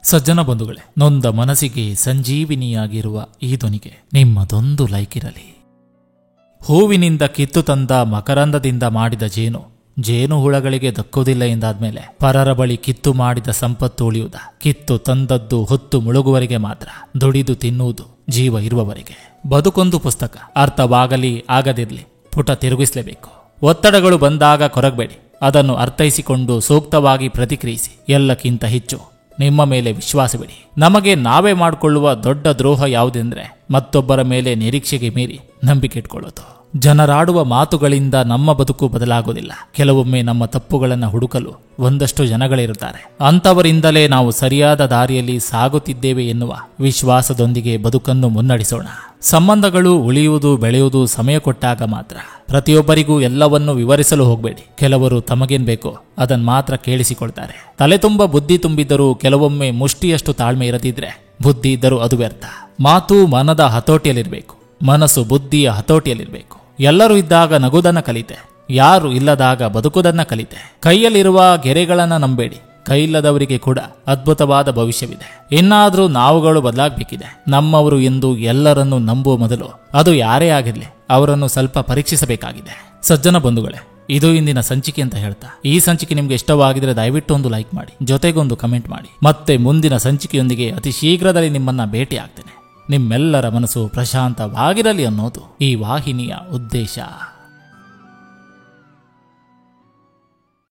ಸಜ್ಜನ ಬಂಧುಗಳೇ, ನೊಂದ ಮನಸ್ಸಿಗೆ ಸಂಜೀವಿನಿಯಾಗಿರುವ ಈ ಧ್ವನಿಗೆ ನಿಮ್ಮದೊಂದು ಲೈಕ್ ಇರಲಿ. ಹೂವಿನಿಂದ ಕಿತ್ತು ತಂದ ಮಕರಂದದಿಂದ ಮಾಡಿದ ಜೇನು ಹುಳಗಳಿಗೆ ದಕ್ಕುವುದಿಲ್ಲ ಎಂದಾದ್ಮೇಲೆ ಪರರ ಬಳಿ ಕಿತ್ತು ಮಾಡಿದ ಸಂಪತ್ತು ಉಳಿಯುವುದ? ಕಿತ್ತು ತಂದದ್ದು ಹೊತ್ತು ಮುಳುಗುವವರೆಗೆ ಮಾತ್ರ, ದುಡಿದು ತಿನ್ನುವುದು ಜೀವ ಇರುವವರೆಗೆ. ಬದುಕೊಂದು ಪುಸ್ತಕ, ಅರ್ಥವಾಗಲಿ ಆಗದಿರಲಿ ಪುಟ ತಿರುಗಿಸಲೇಬೇಕು. ಒತ್ತಡಗಳು ಬಂದಾಗ ಕೊರಗಬೇಡಿ, ಅದನ್ನು ಅರ್ಥೈಸಿಕೊಂಡು ಸೂಕ್ತವಾಗಿ ಪ್ರತಿಕ್ರಿಯಿಸಿ. ಎಲ್ಲಕ್ಕಿಂತ ಹೆಚ್ಚು ನಿಮ್ಮ ಮೇಲೆ ವಿಶ್ವಾಸವಿಡಿ. ನಮಗೆ ನಾವೇ ಮಾಡಿಕೊಳ್ಳುವ ದೊಡ್ಡ ದ್ರೋಹ ಯಾವುದೆಂದ್ರೆ ಮತ್ತೊಬ್ಬರ ಮೇಲೆ ನಿರೀಕ್ಷೆಗೆ ಮೀರಿ ನಂಬಿಕೆ ಇಟ್ಕೊಳ್ಳೋದು. ಜನರಾಡುವ ಮಾತುಗಳಿಂದ ನಮ್ಮ ಬದುಕು ಬದಲಾಗೋದಿಲ್ಲ. ಕೆಲವೊಮ್ಮೆ ನಮ್ಮ ತಪ್ಪುಗಳನ್ನು ಹುಡುಕಲು ಒಂದಷ್ಟು ಜನಗಳಿರುತ್ತಾರೆ. ಅಂಥವರಿಂದಲೇ ನಾವು ಸರಿಯಾದ ದಾರಿಯಲ್ಲಿ ಸಾಗುತ್ತಿದ್ದೇವೆ ಎನ್ನುವ ವಿಶ್ವಾಸದೊಂದಿಗೆ ಬದುಕನ್ನು ಮುನ್ನಡೆಸೋಣ. ಸಂಬಂಧಗಳು ಉಳಿಯುವುದು ಬೆಳೆಯುವುದು ಸಮಯ ಕೊಟ್ಟಾಗ ಮಾತ್ರ. ಪ್ರತಿಯೊಬ್ಬರಿಗೂ ಎಲ್ಲವನ್ನೂ ವಿವರಿಸಲು ಹೋಗಬೇಡಿ. ಕೆಲವರು ತಮಗೇನ್ ಬೇಕೋ ಅದನ್ನು ಮಾತ್ರ ಕೇಳಿಸಿಕೊಳ್ತಾರೆ. ತಲೆ ತುಂಬ ಬುದ್ಧಿ ತುಂಬಿದ್ದರೂ ಕೆಲವೊಮ್ಮೆ ಮುಷ್ಟಿಯಷ್ಟು ತಾಳ್ಮೆ ಇರದಿದ್ರೆ ಬುದ್ಧಿ ಇದ್ದರೂ ಅದು ವ್ಯರ್ಥ. ಮಾತು ಮನದ ಹತೋಟಿಯಲ್ಲಿರಬೇಕು, ಮನಸ್ಸು ಬುದ್ಧಿಯ ಹತೋಟಿಯಲ್ಲಿರಬೇಕು. ಎಲ್ಲರೂ ಇದ್ದಾಗ ನಗುವುದನ್ನ ಕಲಿತೆ, ಯಾರು ಇಲ್ಲದಾಗ ಬದುಕುವುದನ್ನ ಕಲಿತೆ. ಕೈಯಲ್ಲಿರುವ ಗೆರೆಗಳನ್ನ ನಂಬೇಡಿ, ಕೈಯಿಲ್ಲದವರಿಗೆ ಕೂಡ ಅದ್ಭುತವಾದ ಭವಿಷ್ಯವಿದೆ. ಇನ್ನಾದರೂ ನಾವುಗಳು ಬದಲಾಗಬೇಕಿದೆ. ನಮ್ಮವರು ಎಂದು ಎಲ್ಲರನ್ನೂ ನಂಬುವ ಮೊದಲು ಅದು ಯಾರೇ ಆಗಿರಲಿ ಅವರನ್ನು ಸ್ವಲ್ಪ ಪರೀಕ್ಷಿಸಬೇಕಾಗಿದೆ. ಸಜ್ಜನ ಬಂಧುಗಳೇ, ಇದು ಇಂದಿನ ಸಂಚಿಕೆ ಅಂತ ಹೇಳ್ತಾ, ಈ ಸಂಚಿಕೆ ನಿಮ್ಗೆ ಇಷ್ಟವಾಗಿದ್ರೆ ದಯವಿಟ್ಟು ಒಂದು ಲೈಕ್ ಮಾಡಿ, ಜೊತೆಗೊಂದು ಕಮೆಂಟ್ ಮಾಡಿ. ಮತ್ತೆ ಮುಂದಿನ ಸಂಚಿಕೆಯೊಂದಿಗೆ ಅತಿ ಶೀಘ್ರದಲ್ಲಿ ನಿಮ್ಮನ್ನ ಭೇಟಿ ಆಗ್ತೇನೆ. ನಿಮ್ಮೆಲ್ಲರ ಮನಸ್ಸು ಪ್ರಶಾಂತವಾಗಿರಲಿ ಅನ್ನೋದು ಈ ವಾಹಿನಿಯ ಉದ್ದೇಶ.